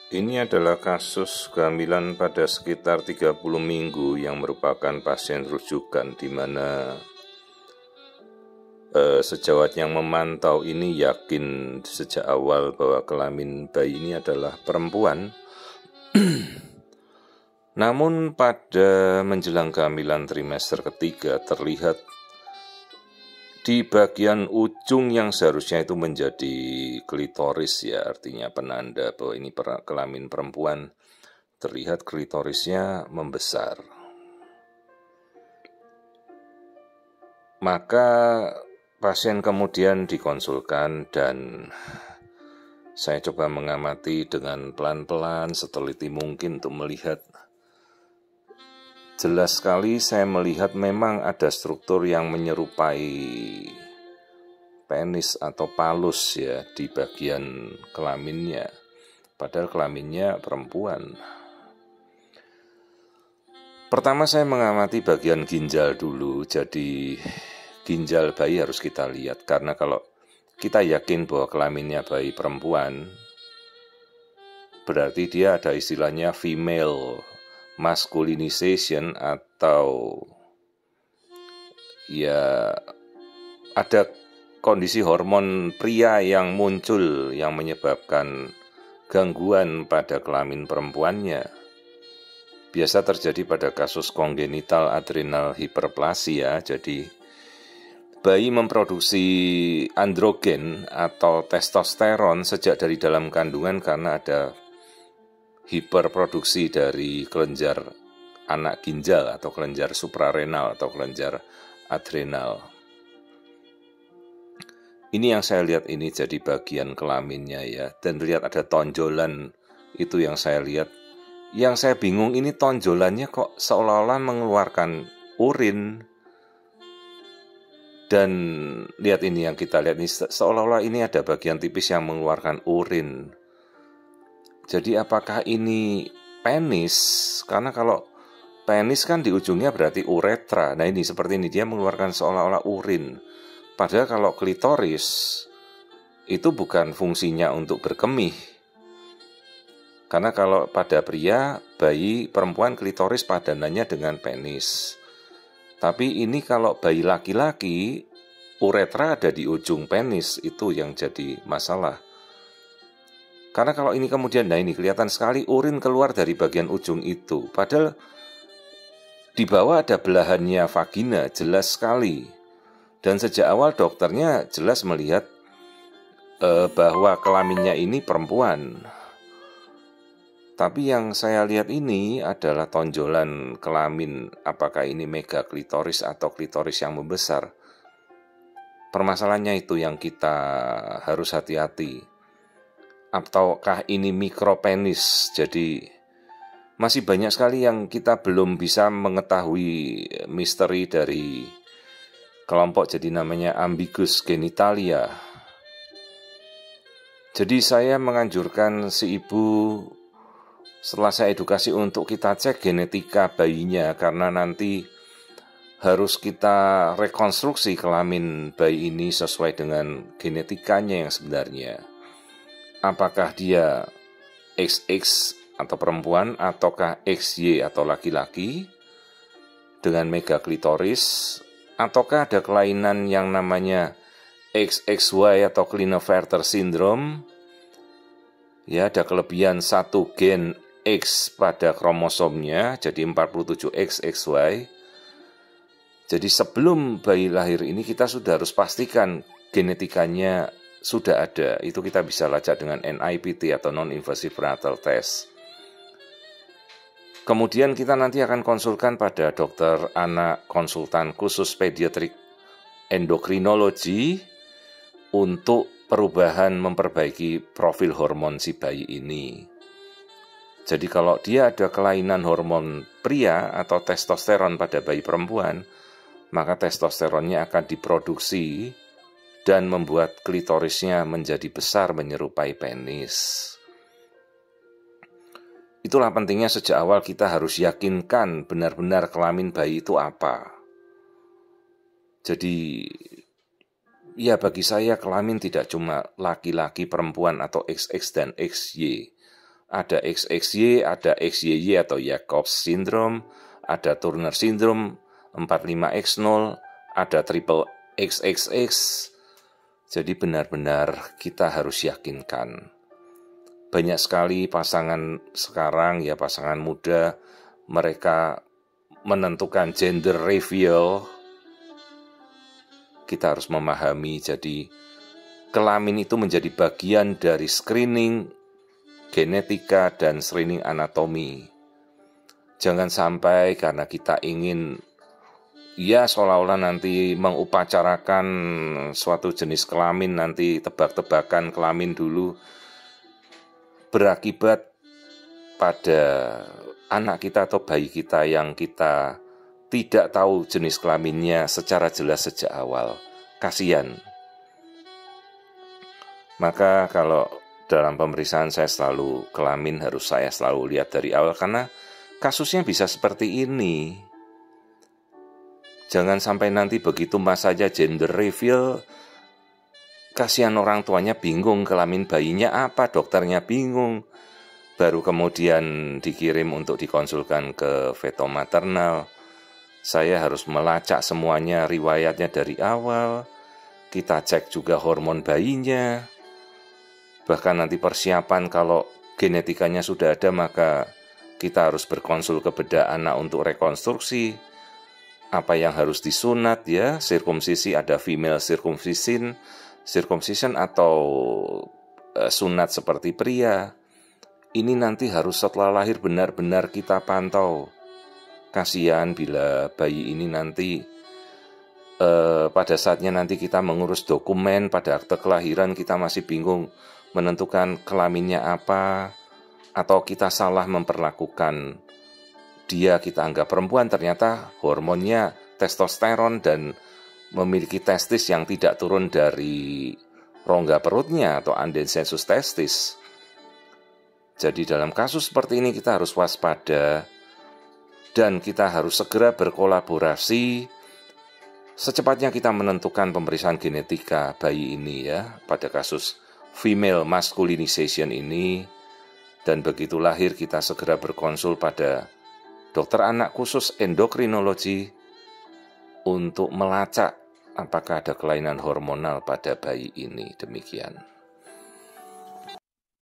Ini adalah kasus kehamilan pada sekitar 30 minggu yang merupakan pasien rujukan di mana sejawat yang memantau ini yakin sejak awal bahwa kelamin bayi ini adalah perempuan. Namun pada menjelang kehamilan trimester ketiga terlihat di bagian ujung yang seharusnya itu menjadi klitoris, ya, artinya penanda bahwa ini kelamin perempuan, terlihat klitorisnya membesar. Maka pasien kemudian dikonsulkan dan saya coba mengamati dengan pelan-pelan seteliti mungkin untuk melihat. Jelas sekali saya melihat memang ada struktur yang menyerupai penis atau palus, ya, di bagian kelaminnya. Padahal kelaminnya perempuan. Pertama saya mengamati bagian ginjal dulu. Jadi ginjal bayi harus kita lihat, karena kalau kita yakin bahwa kelaminnya bayi perempuan, berarti dia ada istilahnya female masculinization, atau ya ada kondisi hormon pria yang muncul yang menyebabkan gangguan pada kelamin perempuannya. Biasa terjadi pada kasus kongenital adrenal hiperplasia. Jadi bayi memproduksi androgen atau testosteron sejak dari dalam kandungan karena ada hiperproduksi dari kelenjar anak ginjal atau kelenjar suprarenal atau kelenjar adrenal. Ini yang saya lihat, ini jadi bagian kelaminnya, ya, dan lihat ada tonjolan, itu yang saya lihat. Yang saya bingung, ini tonjolannya kok seolah-olah mengeluarkan urin. Dan lihat ini yang kita lihat, ini seolah-olah ini ada bagian tipis yang mengeluarkan urin. Jadi apakah ini penis? Karena kalau penis kan di ujungnya berarti uretra. Nah ini seperti ini, dia mengeluarkan seolah-olah urin. Padahal kalau klitoris itu bukan fungsinya untuk berkemih. Karena kalau pada pria, bayi perempuan klitoris padanannya dengan penis. Tapi ini kalau bayi laki-laki, uretra ada di ujung penis, itu yang jadi masalah. Karena kalau ini kemudian, nah ini kelihatan sekali urin keluar dari bagian ujung itu. Padahal di bawah ada belahannya vagina, jelas sekali. Dan sejak awal dokternya jelas melihat bahwa kelaminnya ini perempuan. Tapi yang saya lihat ini adalah tonjolan kelamin. Apakah ini megaklitoris atau klitoris yang membesar? Permasalahannya itu yang kita harus hati-hati. Ataukah ini mikropenis? Jadi masih banyak sekali yang kita belum bisa mengetahui misteri dari kelompok, jadi namanya ambiguous genitalia. Jadi saya menganjurkan si ibu setelah saya edukasi untuk kita cek genetika bayinya, karena nanti harus kita rekonstruksi kelamin bayi ini sesuai dengan genetikanya yang sebenarnya. Apakah dia XX atau perempuan, ataukah XY atau laki-laki dengan megaklitoris, ataukah ada kelainan yang namanya XXY atau Klinefelter syndrome. Ya, ada kelebihan satu gen X pada kromosomnya, jadi 47XXY. Jadi sebelum bayi lahir ini kita sudah harus pastikan genetikanya sudah ada. Itu kita bisa lacak dengan NIPT atau non-invasive prenatal test. Kemudian kita nanti akan konsulkan pada dokter anak konsultan khusus pediatrik endokrinologi untuk perubahan memperbaiki profil hormon si bayi ini. Jadi kalau dia ada kelainan hormon pria atau testosteron pada bayi perempuan, maka testosteronnya akan diproduksi dan membuat klitorisnya menjadi besar menyerupai penis. Itulah pentingnya sejak awal kita harus yakinkan benar-benar kelamin bayi itu apa. Jadi ya bagi saya kelamin tidak cuma laki-laki, perempuan atau XX dan XY. ada XXY, ada XYY atau Jacobs syndrome, ada Turner syndrome 45X0, ada triple XXX. Jadi benar-benar kita harus yakinkan. Banyak sekali pasangan sekarang ya, pasangan muda, mereka menentukan gender reveal. Kita harus memahami, jadi kelamin itu menjadi bagian dari screening genetika dan screening anatomi. Jangan sampai karena kita ingin ya seolah-olah nanti mengupacarakan suatu jenis kelamin, nanti tebak-tebakan kelamin dulu, berakibat pada anak kita atau bayi kita yang kita tidak tahu jenis kelaminnya secara jelas sejak awal. Kasihan. Maka kalau dalam pemeriksaan saya selalu kelamin harus saya selalu lihat dari awal, karena kasusnya bisa seperti ini. Jangan sampai nanti begitu mas saja gender reveal, kasihan orang tuanya bingung kelamin bayinya apa, dokternya bingung. Baru kemudian dikirim untuk dikonsulkan ke feto maternal. Saya harus melacak semuanya, riwayatnya dari awal. Kita cek juga hormon bayinya. Bahkan nanti persiapan kalau genetikanya sudah ada, maka kita harus berkonsul ke bedah anak untuk rekonstruksi. Apa yang harus disunat ya, sirkumsisi, ada female circumcision atau sunat seperti pria. Ini nanti harus setelah lahir benar-benar kita pantau. Kasihan bila bayi ini nanti pada saatnya nanti kita mengurus dokumen pada akte kelahiran kita masih bingung menentukan kelaminnya apa, atau kita salah memperlakukan dia, kita anggap perempuan ternyata hormonnya testosteron dan memiliki testis yang tidak turun dari rongga perutnya atau undensensus testis. Jadi dalam kasus seperti ini kita harus waspada. Dan kita harus segera berkolaborasi secepatnya kita menentukan pemeriksaan genetika bayi ini ya, pada kasus female masculinization ini. Dan begitu lahir kita segera berkonsul pada dokter anak khusus endokrinologi untuk melacak apakah ada kelainan hormonal pada bayi ini. Demikian.